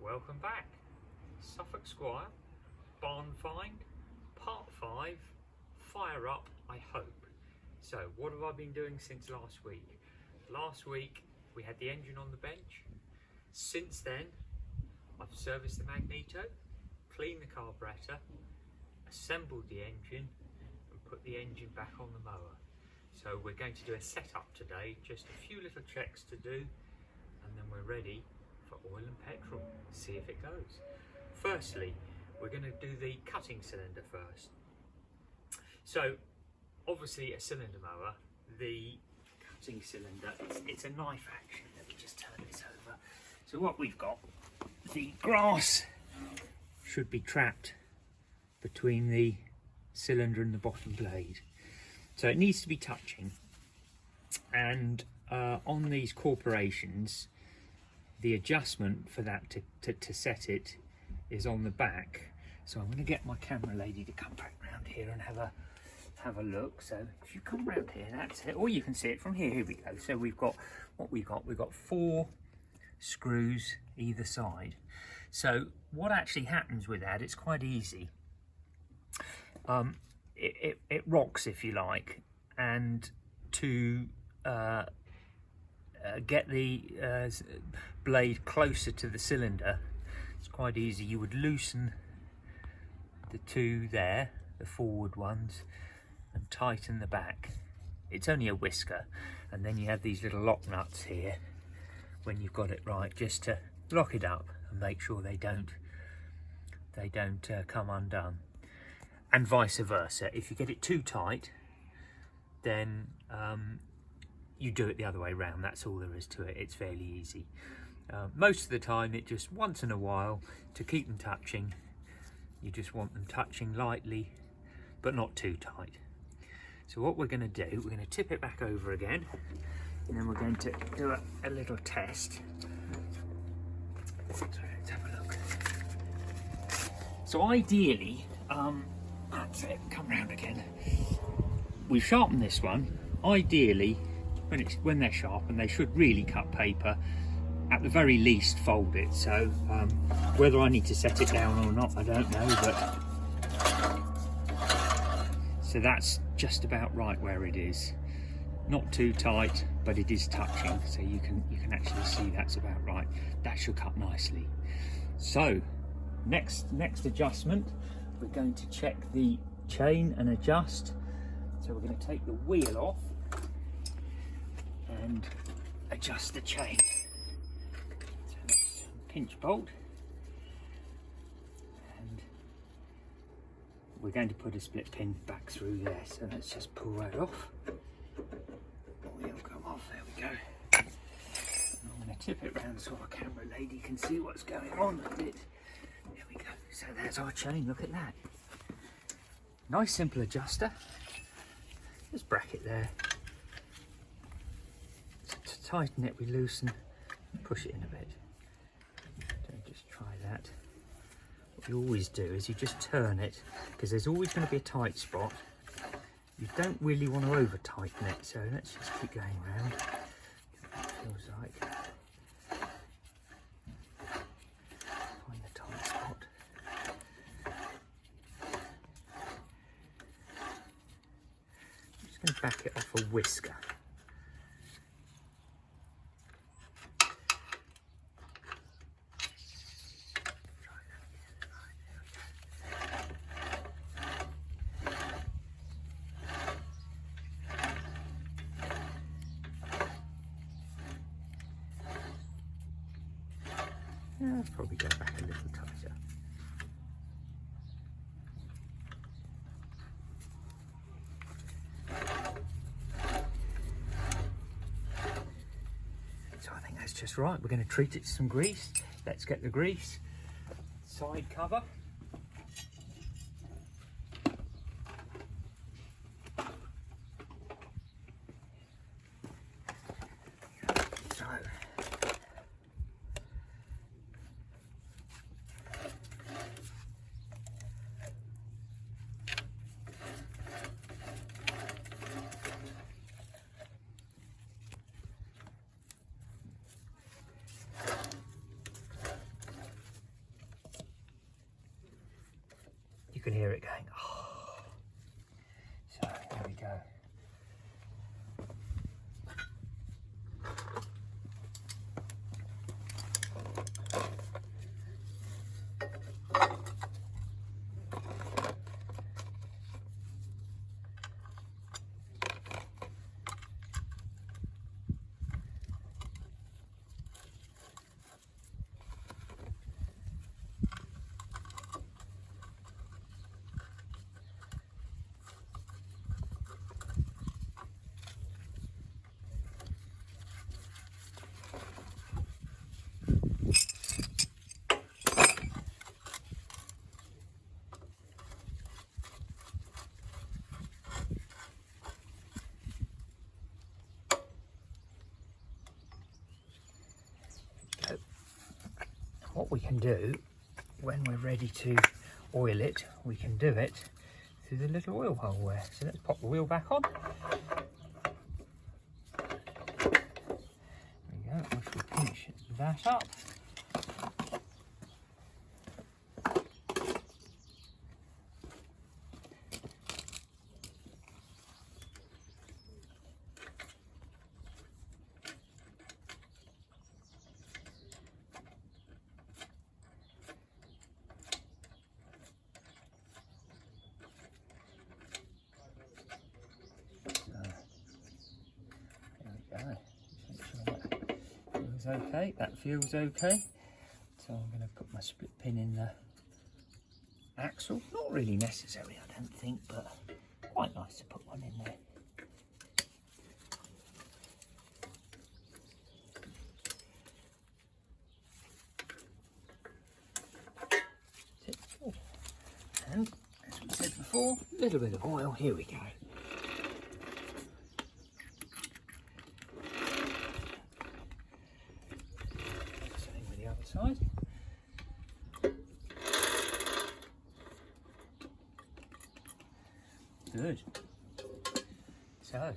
Welcome back. Suffolk Squire, barn find, part 5, fire up, I hope. So what have I been doing since last week? Last week we had the engine on the bench. Since then I've serviced the magneto, cleaned the carburettor, assembled the engine and put the engine back on the mower. So we're going to do a setup today, just a few little checks to do, and then we're ready for oil and petrol, see if it goes. Firstly, we're going to do the cutting cylinder first. So obviously a cylinder mower, the cutting cylinder, it's a knife action. Let me just turn this over. So what we've got, the grass should be trapped between the cylinder and the bottom blade. So it needs to be touching, and on these corporations, the adjustment for that to set it is on the back. So I'm going to get my camera lady to come back round here and have a look. So if you come round here, that's it. Or you can see it from here. Here we go. So we've got what we've got 4 screws either side. So what actually happens with that, it's quite easy. It rocks, if you like, and to get the blade closer to the cylinder, it's quite easy. You would loosen the 2 there, the forward ones, and tighten the back. It's only a whisker, and then you have these little lock nuts here when you've got it right, just to lock it up and make sure they don't come undone. And vice versa. If you get it too tight, then you do it the other way around. That's all there is to it. It's fairly easy. Most of the time, it just once in a while, to keep them touching, you just want them touching lightly, but not too tight. So what we're going to do, we're going to tip it back over again, and then we're going to do a little test. So let's have a look. So ideally, that's it, come round again. We sharpen this one. Ideally, when they're sharpened, they should really cut paper. At the very least, fold it. So whether I need to set it down or not, I don't know. But so that's just about right where it is. Not too tight, but it is touching. So you can actually see that's about right. That should cut nicely. So next adjustment, we're going to check the chain and adjust. So we're going to take the wheel off and adjust the chain. So let's pinch bolt, and we're going to put a split pin back through there. So let's just pull that off. Wheel come off, there we go. And I'm going to tip it round so our camera lady can see what's going on with it. There we go. So there's our chain, look at that. Nice simple adjuster. Just bracket there. So to tighten it, we loosen, push it in a bit. Don't just try that. What you always do is you just turn it, because there's always going to be a tight spot. You don't really want to over tighten it, so let's just keep going round. It feels like. Find the tight spot. I'm just going to back it off a whisker. Yeah, I'll probably go back a little tighter. So I think that's just right. We're going to treat it to some grease. Let's get the grease. Side cover. can hear it going. Oh. So there we go. What we can do when we're ready to oil it, we can do it through the little oil hole there. So let's pop the wheel back on. There we go, we shall pinch that up. Okay, that feels okay. So I'm going to put my split pin in the axle. Not really necessary, I don't think, but quite nice to put one in there. And as we said before, a little bit of oil. Here we go. Side. Good. So, I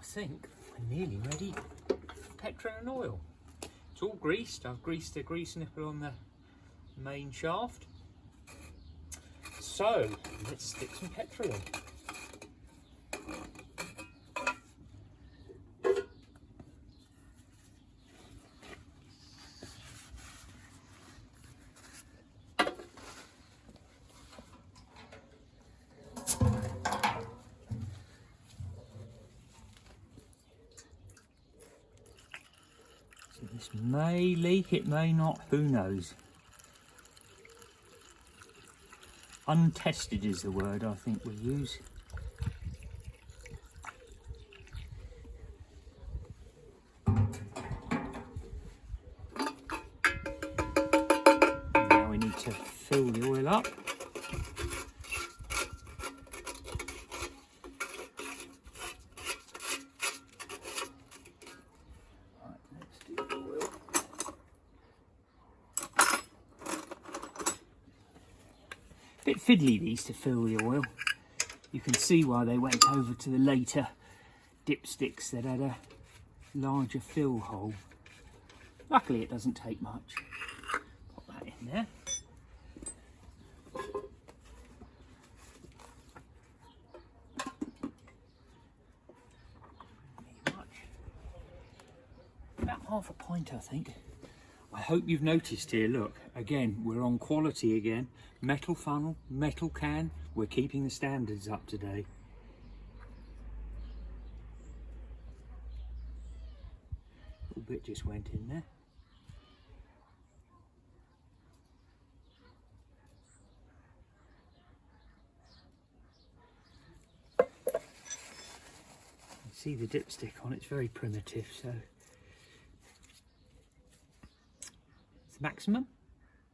think we're nearly ready for petrol and oil. It's all greased. I've greased the grease nipple on the main shaft. So, let's stick some petrol in. This may leak, it may not, who knows. Untested is the word I think we'll use. Now we need to fill the oil up. Bit fiddly these to fill the oil. You can see why they went over to the later dipsticks that had a larger fill hole. Luckily it doesn't take much. Pop that in there. Not much. About half a pint I think. I hope you've noticed here, look, again, we're on quality again. Metal funnel, metal can, we're keeping the standards up today. A little bit just went in there. You see the dipstick on, it's very primitive, so maximum,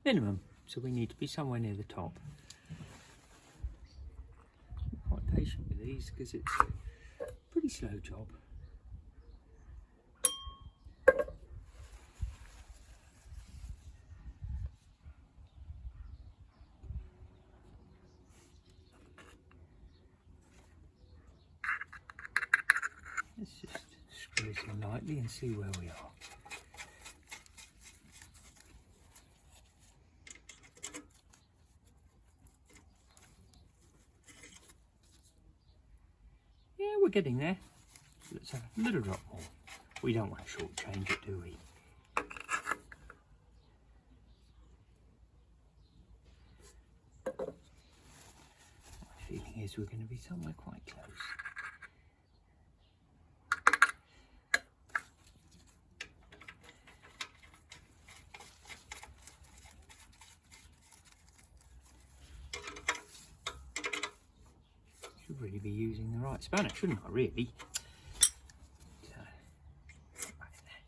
minimum, so we need to be somewhere near the top. I'm quite patient with these because it's a pretty slow job. Let's just screw it in lightly and see where we are. we're getting there. Let's have a little drop more. We don't want to shortchange it, do we? My feeling is we're going to be somewhere quite close. Should really be using the right spanner, shouldn't I, really? So, right there.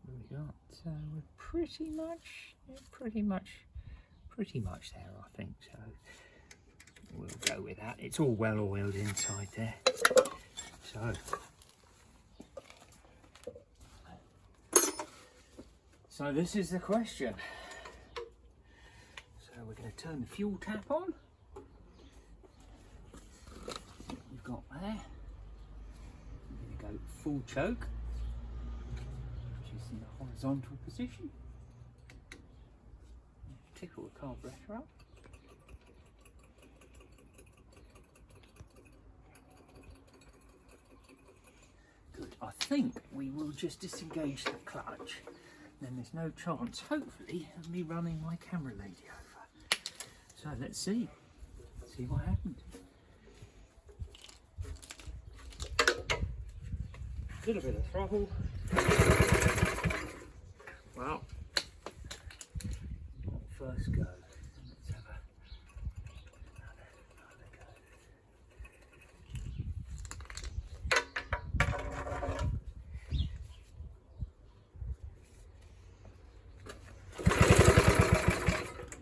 What have we got? So we're pretty much there, I think. So we'll go with that. It's all well oiled inside there. So this is the question. So we're going to turn the fuel tap on. We've got there. We're going to go full choke, which is in the horizontal position. Tickle the carburetor up. Good. I think we will just disengage the clutch. Then there's no chance, hopefully, of me running my camera lady over. So let's see what happens. A little bit of throttle. Well, first go. Let's have another go.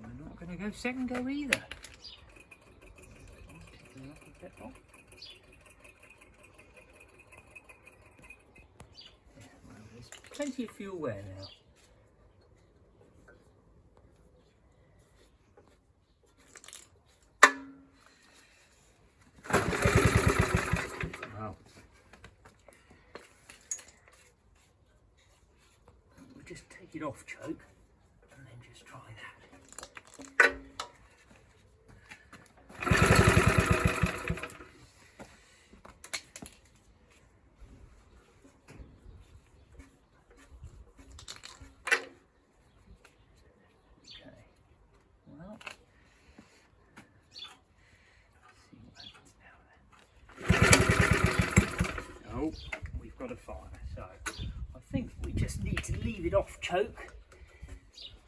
We're not going to go second go either. There's plenty of fuel wear now. We'll just take it off choke and then just try that. Okay, well, let's see what happens now then. Oh, we've got a fire, so I think we just need to leave it off choke,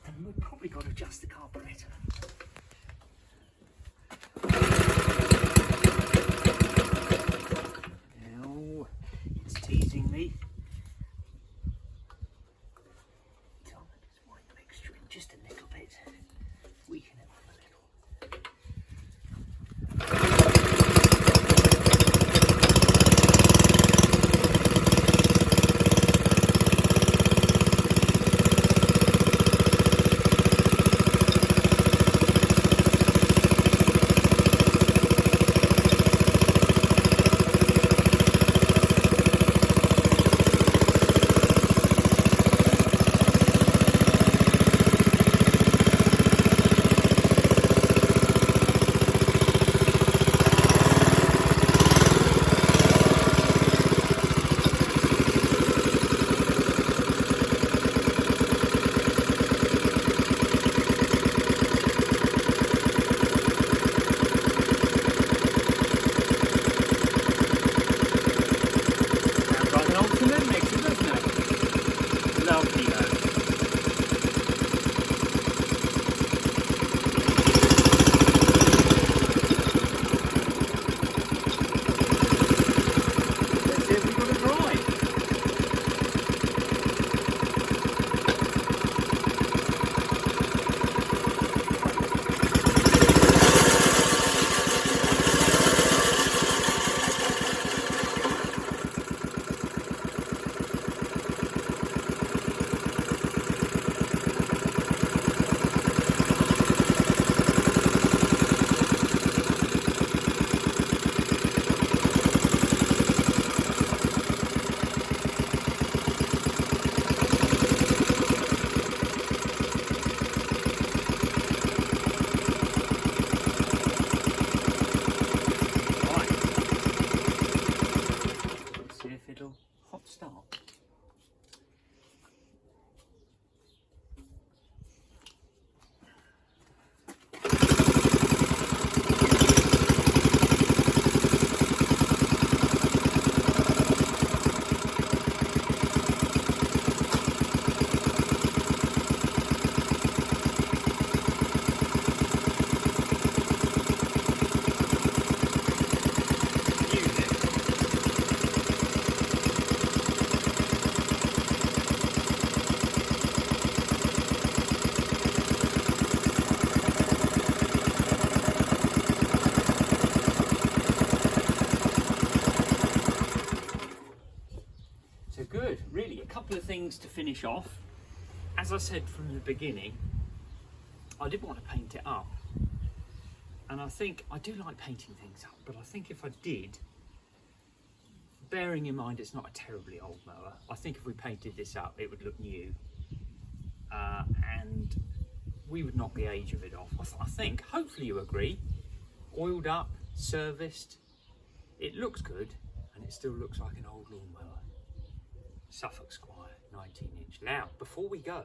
and we've probably got to adjust the carburetor. Now, it's teasing me. So I'm going to just wind the mixture in just a little bit, weaken it up a little. finish off. As I said from the beginning, I did want to paint it up. And I think, I do like painting things up, but I think if I did, bearing in mind it's not a terribly old mower, I think if we painted this up, it would look new. And we would knock the age of it off. I think, hopefully you agree, oiled up, serviced, it looks good, and it still looks like an old lawnmower. Suffolk Squire, 19-inch. Now, before we go,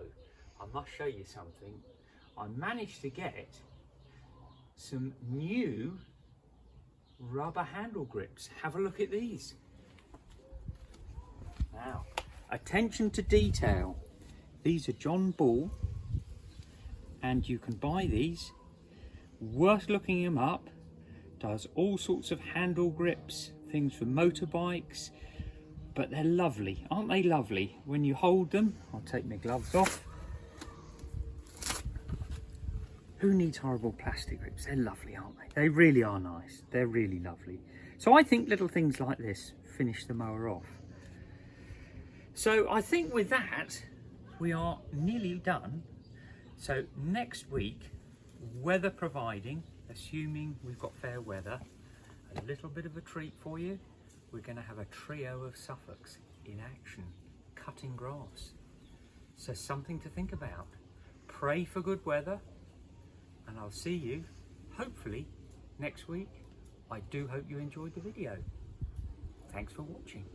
I must show you something. I managed to get some new rubber handle grips. Have a look at these. Now, attention to detail. These are John Bull, and you can buy these. Worth looking them up. Does all sorts of handle grips, things for motorbikes, but they're lovely. Aren't they lovely? When you hold them, I'll take my gloves off. Who needs horrible plastic grips? They're lovely, aren't they? They really are nice. They're really lovely. So I think little things like this finish the mower off. So I think with that, we are nearly done. So next week, weather providing, assuming we've got fair weather, a little bit of a treat for you. We're going to have a trio of Suffolks in action, cutting grass. So something to think about. Pray for good weather, and I'll see you, hopefully, next week. I do hope you enjoyed the video. Thanks for watching.